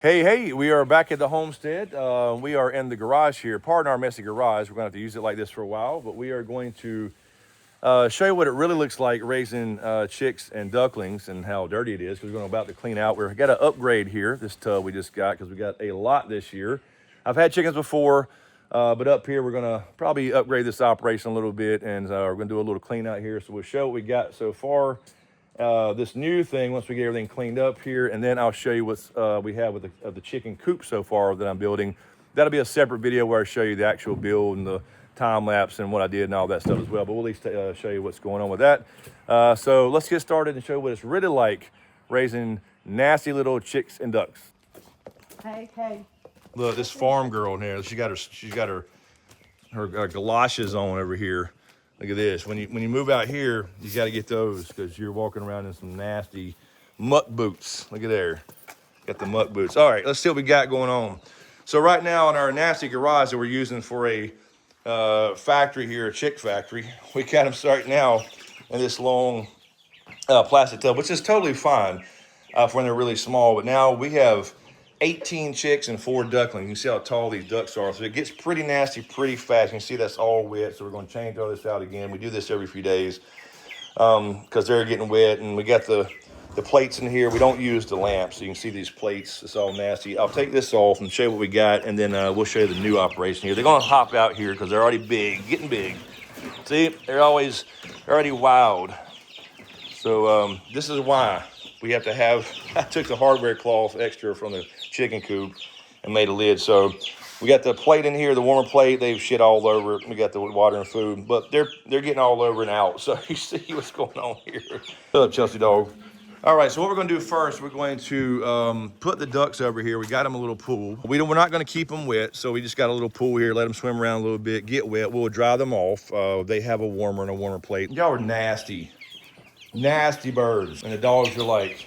Hey, we are back at the homestead. We are in the garage here. Pardon our messy garage. We're going to have to use it like this for a while, but we are going to show you what it really looks like raising chicks and ducklings and how dirty it is because we're about to clean out. We've got to upgrade here, this tub we just got because we got a lot this year. I've had chickens before, but up here we're going to probably upgrade this operation a little bit, and we're going to do a little clean out here. So we'll show what we got so far. This new thing once we get everything cleaned up here, and then I'll show you what we have with the chicken coop so far that I'm building. That'll be a separate video where I show you the actual build and the time lapse and what I did and all that stuff as well, but we'll at least show you what's going on with that. So let's get started and show you what it's really like raising nasty little chicks and ducks. Hey. Look, this farm girl in here, she's got her galoshes on over here. Look at this. When you move out here, you got to get those because you're walking around in some nasty muck boots. Look at there. Got the muck boots. All right, let's see what we got going on. So right now in our nasty garage that we're using for a factory here, a chick factory, we got them starting now in this long plastic tub, which is totally fine for when they're really small. But now we have 18 chicks and 4 ducklings. You can see how tall these ducks are. So it gets pretty nasty pretty fast. You can see that's all wet. So we're going to change all this out again. We do this every few days because they're getting wet. And we got the plates in here. We don't use the lamps. So you can see these plates. It's all nasty. I'll take this off and show you what we got. And then we'll show you the new operation here. They're going to hop out here because they're already big, getting big. See, they're already wild. So this is why we have to have, I took the hardware cloth extra from the chicken coop and made a lid. So we got the plate in here, the warmer plate, they've shit all over it. We got the water and food, but they're getting all over and out. So you see what's going on here. Shut up, Chelsea dog. All right, so what we're gonna do first, we're going to put the ducks over here. We got them a little pool. We're not gonna keep them wet, so we just got a little pool here, let them swim around a little bit, get wet. We'll dry them off. They have a warmer and a warmer plate. Y'all are nasty. Nasty birds. And the dogs are like,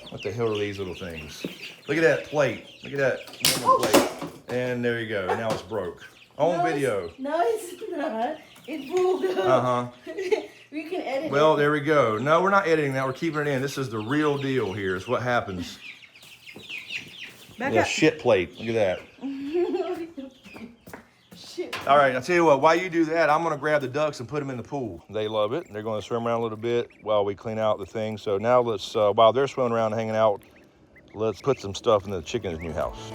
what the hell are these little things? Look at that plate. Look at that plate. And there you go. Now it's broke. On video. No, it's not. It's broke up. Uh-huh. We can edit it. Well, there we go. No, we're not editing that. We're keeping it in. This is the real deal here. It's what happens. Back Yeah, up. shit plate. Look at that. Shit. All right, I'll tell you what, while you do that, I'm gonna grab the ducks and put them in the pool. They love it. They're gonna swim around a little bit while we clean out the thing. So now let's, while they're swimming around and hanging out, let's put some stuff in the chicken's new house.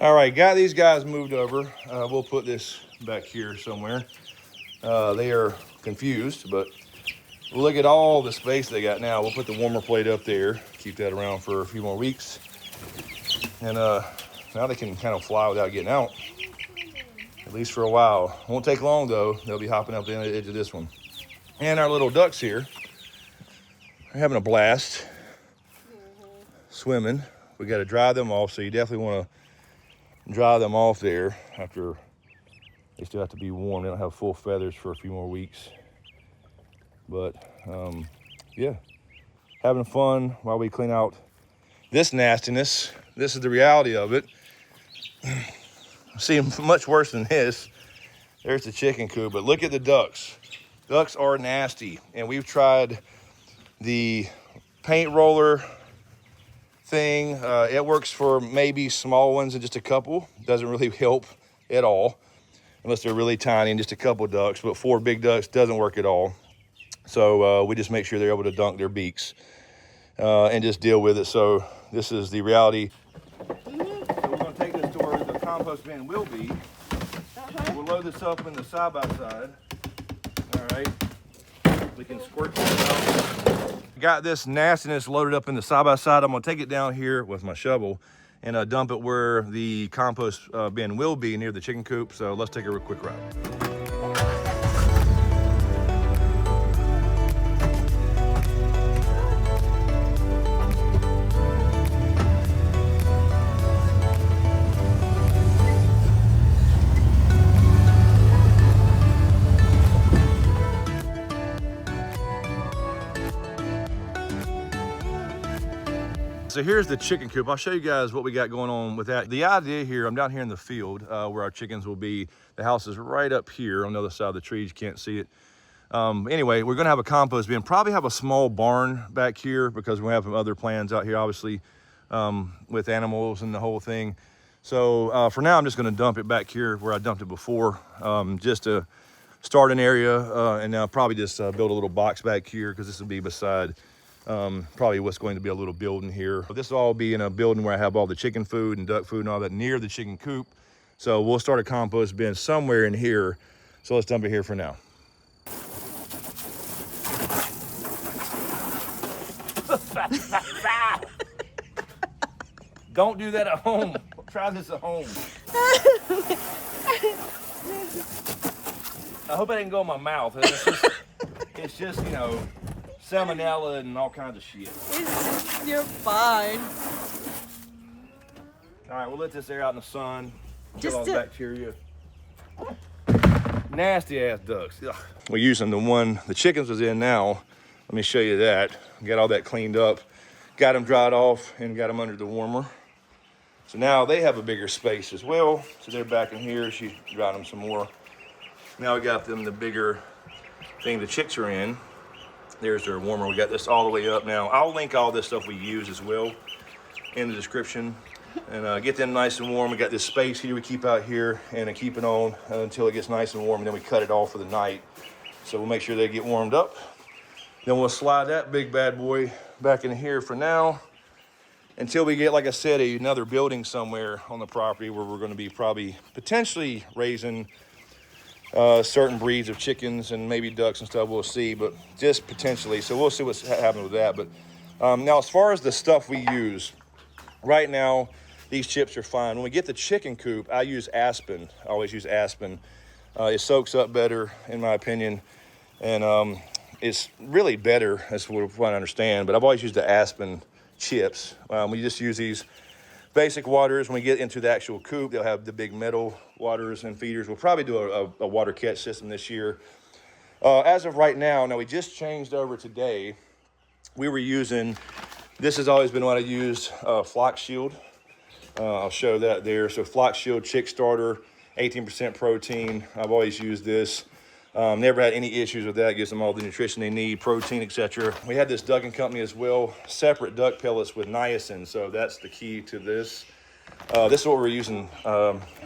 All right, got these guys moved over. We'll put this back here somewhere. They are confused, but look at all the space they got now. We'll put the warmer plate up there, keep that around for a few more weeks. And now they can kind of fly without getting out, at least for a while. Won't take long though. They'll be hopping up the edge of this one. And our little ducks here are having a blast swimming. We got to dry them off, so you definitely want to dry them off there after they still have to be warm. They don't have full feathers for a few more weeks. But yeah, having fun while we clean out this nastiness. This is the reality of it. See, much worse than this. There's the chicken coop, but look at the ducks. Ducks are nasty, and we've tried the paint roller thing. It works for maybe small ones and just a couple. Doesn't really help at all unless they're really tiny and just a couple ducks, but 4 big ducks doesn't work at all. So we just make sure they're able to dunk their beaks and just deal with it. So this is the reality. So we're going to take this to where the compost bin will be. We'll load this up in the side-by-side. All right, we can squirt this out. Got this nastiness loaded up in the side-by-side. I'm gonna take it down here with my shovel and dump it where the compost bin will be near the chicken coop. So let's take a real quick ride. So here's the chicken coop. I'll show you guys what we got going on with that. The idea here, I'm down here in the field where our chickens will be. The house is right up here on the other side of the trees. You can't see it. Anyway, we're gonna have a compost bin, probably have a small barn back here because we have some other plans out here, obviously, with animals and the whole thing. So for now, I'm just gonna dump it back here where I dumped it before, just to start an area, and now probably just build a little box back here because this will be beside probably what's going to be a little building here. This will all be in a building where I have all the chicken food and duck food and all that near the chicken coop. So we'll start a compost bin somewhere in here. So let's dump it here for now. Don't do that at home. Try this at home. I hope I didn't go in my mouth. It's just, you know, salmonella and all kinds of shit. You're fine. All right, we'll let this air out in the sun. Kill all Just the bacteria. Nasty ass ducks. Ugh. We're using the one the chickens was in now. Let me show you that. Got all that cleaned up. Got them dried off and got them under the warmer. So now they have a bigger space as well. So they're back in here. She dried them some more. Now we got them the bigger thing the chicks are in. There's their warmer. We got this all the way up now. I'll link all this stuff we use as well in the description. And get them nice and warm. We got this space here we keep out here and keep it on until it gets nice and warm, and then we cut it off for the night. So we'll make sure they get warmed up. Then we'll slide that big bad boy back in here for now until we get, like I said, another building somewhere on the property where we're going to be probably potentially raising certain breeds of chickens and maybe ducks and stuff. We'll see, but just potentially. So we'll see what's happening with that. But now as far as the stuff we use, right now, these chips are fine. When we get the chicken coop, I use aspen. I always use aspen. It soaks up better, in my opinion, and it's really better, that's what I understand. But I've always used the aspen chips. We just use these basic waters. When we get into the actual coop, they'll have the big metal waters and feeders. We'll probably do a water catch system this year. As of right now, we just changed over today. We were using, this has always been what I used, Flock Shield. I'll show that there. So Flock Shield Chick Starter, 18% protein. I've always used this. Never had any issues with that. Gives them all the nutrition they need, protein, etc. We had this ducking company as well, separate duck pellets with niacin. So that's the key to this. This is what we're using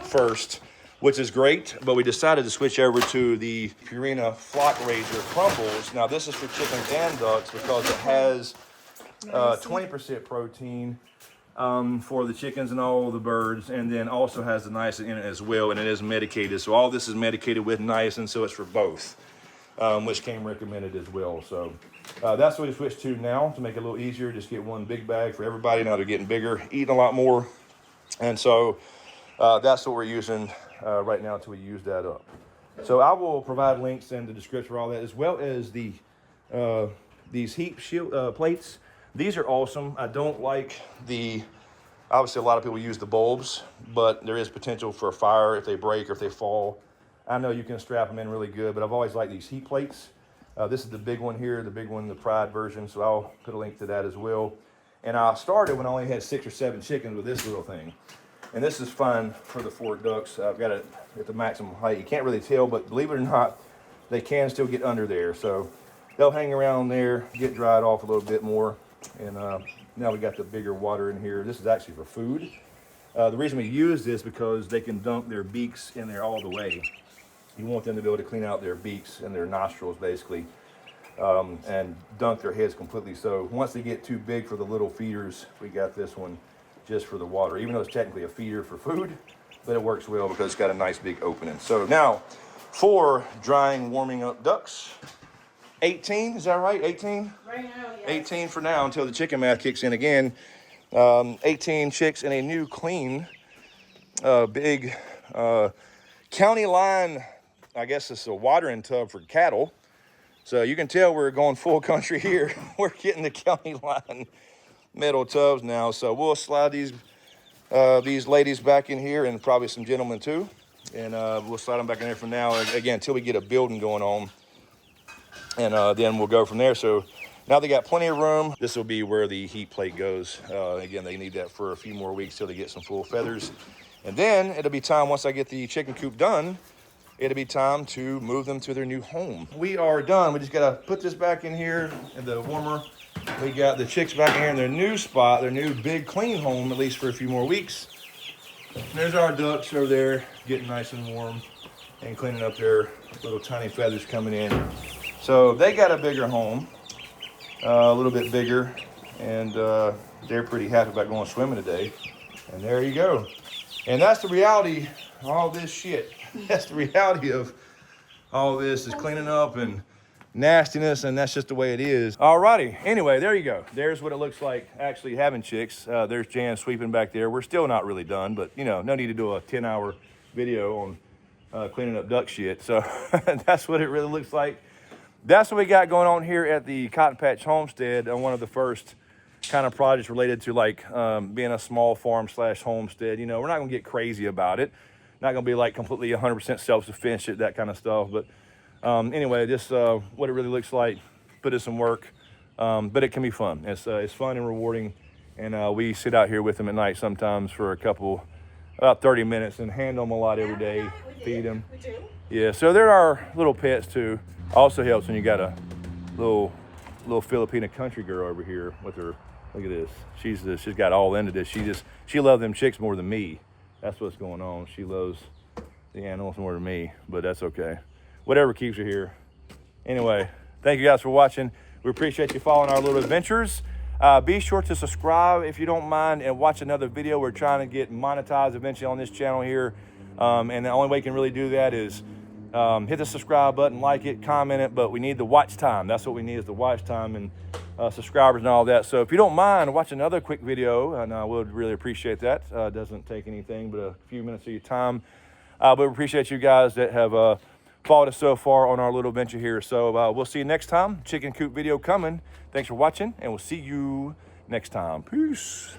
first, which is great. But we decided to switch over to the Purina Flock Raiser Crumbles. Now this is for chickens and ducks because it has 20% protein for the chickens and all the birds, and then also has the niacin in it as well, and it is medicated. So all this is medicated with niacin, so it's for both, which came recommended as well. So that's what we switched to now to make it a little easier. Just get one big bag for everybody. Now they're getting bigger, eating a lot more, and so that's what we're using right now until we use that up. So I will provide links in the description for all that, as well as the these heat shield plates. These are awesome. I don't like obviously a lot of people use the bulbs, but there is potential for a fire if they break or if they fall. I know you can strap them in really good, but I've always liked these heat plates. This is the big one here, the Pride version, so I'll put a link to that as well. And I started when I only had 6 or 7 chickens with this little thing. And this is fine for the 4 ducks. I've got it at the maximum height. You can't really tell, but believe it or not, they can still get under there. So they'll hang around there, get dried off a little bit more. And now we got the bigger water in here. This is actually for food. The reason we use this because they can dunk their beaks in there all the way. You want them to be able to clean out their beaks and their nostrils basically, and dunk their heads completely. So once they get too big for the little feeders, we got this one just for the water, even though it's technically a feeder for food, but it works well because it's got a nice big opening. So now for drying, warming up ducks, 18, is that right? 18? Right now, yes. 18 for now until the chicken math kicks in again. 18 chicks in a new clean, big county line, I guess it's a watering tub for cattle. So you can tell we're going full country here. We're getting the county line metal tubs now. So we'll slide these ladies back in here, and probably some gentlemen too. And we'll slide them back in there for now, again, until we get a building going on. And then we'll go from there. So Now they got plenty of room. This will be where the heat plate goes. Again, they need that for a few more weeks till they get some full feathers. And then it'll be time, once I get the chicken coop done, it'll be time to move them to their new home. We are done. We just gotta put this back in here in the warmer. We got the chicks back in here in their new spot, their new big clean home, at least for a few more weeks. And there's our ducks over there getting nice and warm and cleaning up their little tiny feathers coming in. So they got a bigger home, a little bit bigger, and they're pretty happy about going swimming today. And there you go. And that's the reality of all this shit. That's the reality of all this is cleaning up and nastiness, and that's just the way it is. Alrighty, anyway, there you go. There's what it looks like actually having chicks. There's Jan sweeping back there. We're still not really done, but you know, no need to do a 10-hour video on cleaning up duck shit. So that's what it really looks like. That's what we got going on here at the Cotton Patch Homestead, on one of the first kind of projects related to like being a small farm / homestead. You know, we're not gonna get crazy about it. Not gonna be like completely 100% self-sufficient, that kind of stuff. But anyway, just what it really looks like. Put in some work, but it can be fun. It's fun and rewarding. And we sit out here with them at night sometimes for about 30 minutes and handle them a lot every day, feed them. We do. Yeah, so there are little pets too. Also helps when you got a little Filipina country girl over here with her. Look at this. She's got all into this. She loves them chicks more than me. That's what's going on. She loves the animals more than me, but that's okay. Whatever keeps her here. Anyway, thank you guys for watching. We appreciate you following our little adventures. Be sure to subscribe if you don't mind and watch another video. We're trying to get monetized eventually on this channel here. And the only way you can really do that is hit the subscribe button, like it, comment it, but we need the watch time. That's what we need, is the watch time and subscribers and all that. So if you don't mind, watch another quick video, and I would really appreciate that. It doesn't take anything but a few minutes of your time. But we appreciate you guys that have followed us so far on our little venture here. So we'll see you next time. Chicken coop video coming. Thanks for watching, and we'll see you next time. Peace.